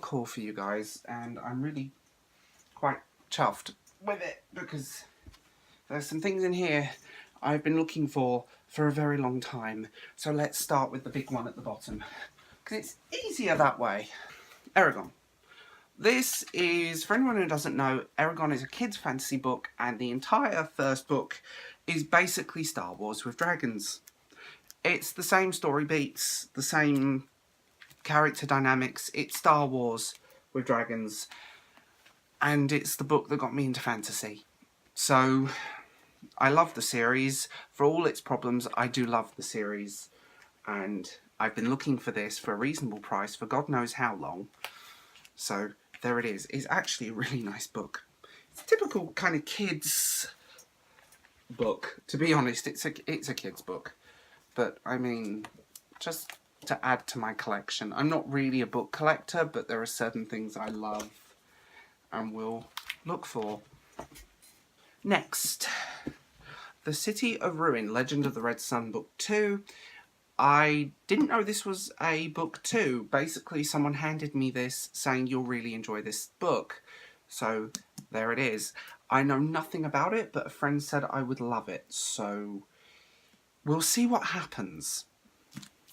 book haul for you guys, and I'm really quite chuffed with it because there's some things in here I've been looking for a very long time. So let's start with the big one at the bottom, because it's easier that way. Eragon. This is, for anyone who doesn't know, Eragon is a kids' fantasy book, and the entire first book is basically Star Wars with dragons. It's the same story beats, the same character dynamics. It's Star Wars with dragons, and it's the book that got me into fantasy. So I love the series. For all its problems, I do love the series, and I've been looking for this for a reasonable price for God knows how long. So there it is. It's actually a really nice book. It's a typical kind of kids book. To be honest, it's a kids book. But I mean, just to add to my collection. I'm not really a book collector, but there are certain things I love and will look for. Next, The City of Ruin, Legend of the Red Sun, Book 2. I didn't know this was a book 2. Basically, someone handed me this saying, you'll really enjoy this book. So, there it is. I know nothing about it, but a friend said I would love it. So, we'll see what happens.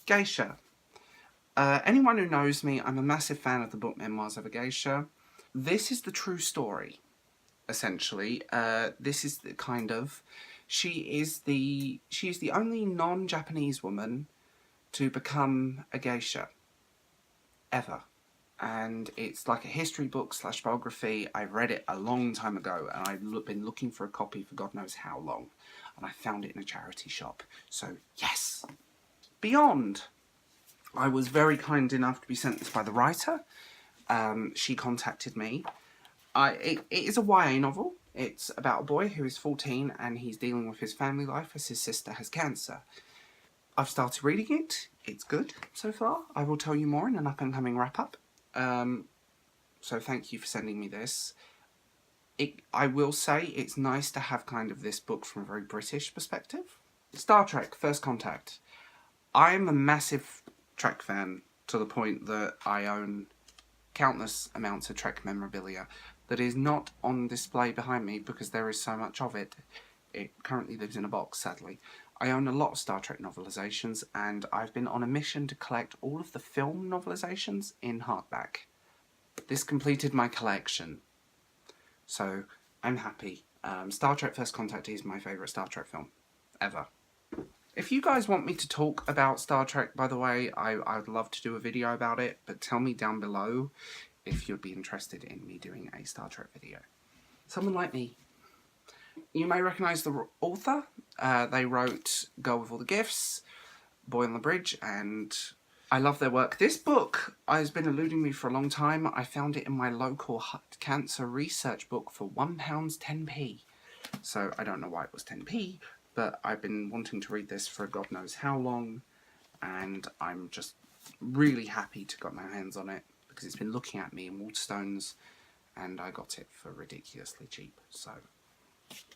Geisha. Anyone who knows me, I'm a massive fan of the book Memoirs of a Geisha. This is the true story, essentially. This is the kind of... She is the only non-Japanese woman to become a geisha, ever. And it's like a history book / biography. I read it a long time ago, and I've been looking for a copy for God knows how long. And I found it in a charity shop. So, yes! Beyond. I was very kind enough to be sent this by the writer. She contacted me. It is a YA novel. It's about a boy who is 14 and he's dealing with his family life as his sister has cancer. I've started reading it. It's good so far. I will tell you more in an up-and-coming wrap-up. So thank you for sending me this. I will say it's nice to have kind of this book from a very British perspective. Star Trek, First Contact. I'm a massive Trek fan to the point that I own countless amounts of Trek memorabilia that is not on display behind me because there is so much of it. It currently lives in a box, sadly. I own a lot of Star Trek novelizations, and I've been on a mission to collect all of the film novelizations in hardback. This completed my collection, so I'm happy. Star Trek First Contact is my favourite Star Trek film, ever. If you guys want me to talk about Star Trek, by the way, I'd love to do a video about it, but tell me down below if you'd be interested in me doing a Star Trek video. Someone like me. You may recognise the author. They wrote Girl with All the Gifts, Boy on the Bridge, and I love their work. This book has been eluding me for a long time. I found it in my local cancer research book for £1 10p. So I don't know why it was 10p, but I've been wanting to read this for God knows how long, and I'm just really happy to got my hands on it because it's been looking at me in Waterstones, and I got it for ridiculously cheap, so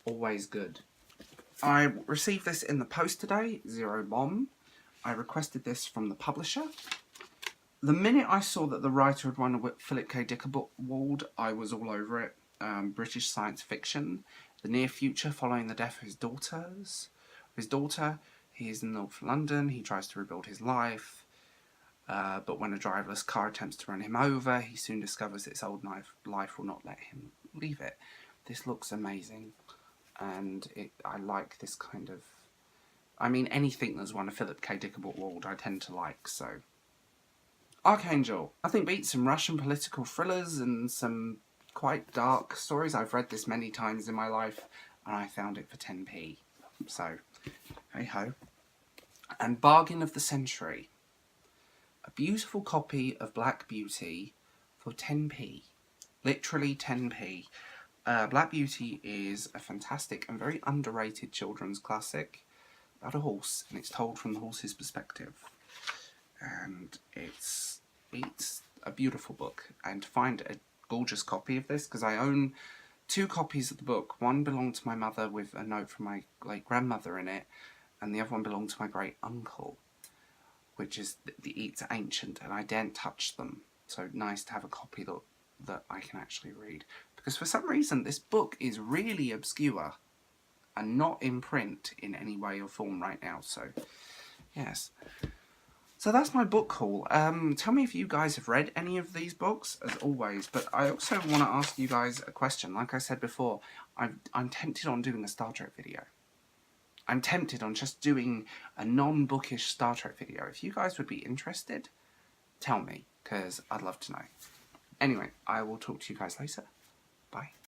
always good. I received this in the post today, Zero Bomb. I requested this from the publisher. The minute I saw that the writer had won a Philip K. Dick Award, I was all over it. British science fiction. The near future following the death of his daughter. He is in North London. He tries to rebuild his life. But when a driverless car attempts to run him over, he soon discovers that his old life will not let him leave it. This looks amazing. And I like this kind of... I mean, anything that's won a Philip K. Dick Award I tend to like, so... Archangel. I think beats some Russian political thrillers and some quite dark stories. I've read this many times in my life, and I found it for 10p. So, hey-ho. And Bargain of the Century. A beautiful copy of Black Beauty for 10p. Literally 10p. Black Beauty is a fantastic and very underrated children's classic about a horse, and it's told from the horse's perspective. And it's a beautiful book. And to find a gorgeous copy of this, because I own 2 copies of the book. One belonged to my mother with a note from my late grandmother in it, and the other one belonged to my great uncle, which is it's ancient, and I daren't touch them. So nice to have a copy that I can actually read. Because for some reason this book is really obscure and not in print in any way or form right now. So yes. So that's my book haul. Tell me if you guys have read any of these books, as always. But I also want to ask you guys a question. Like I said before, I'm tempted on doing a Star Trek video. I'm tempted on just doing a non-bookish Star Trek video. If you guys would be interested, tell me, because I'd love to know. Anyway, I will talk to you guys later. Bye.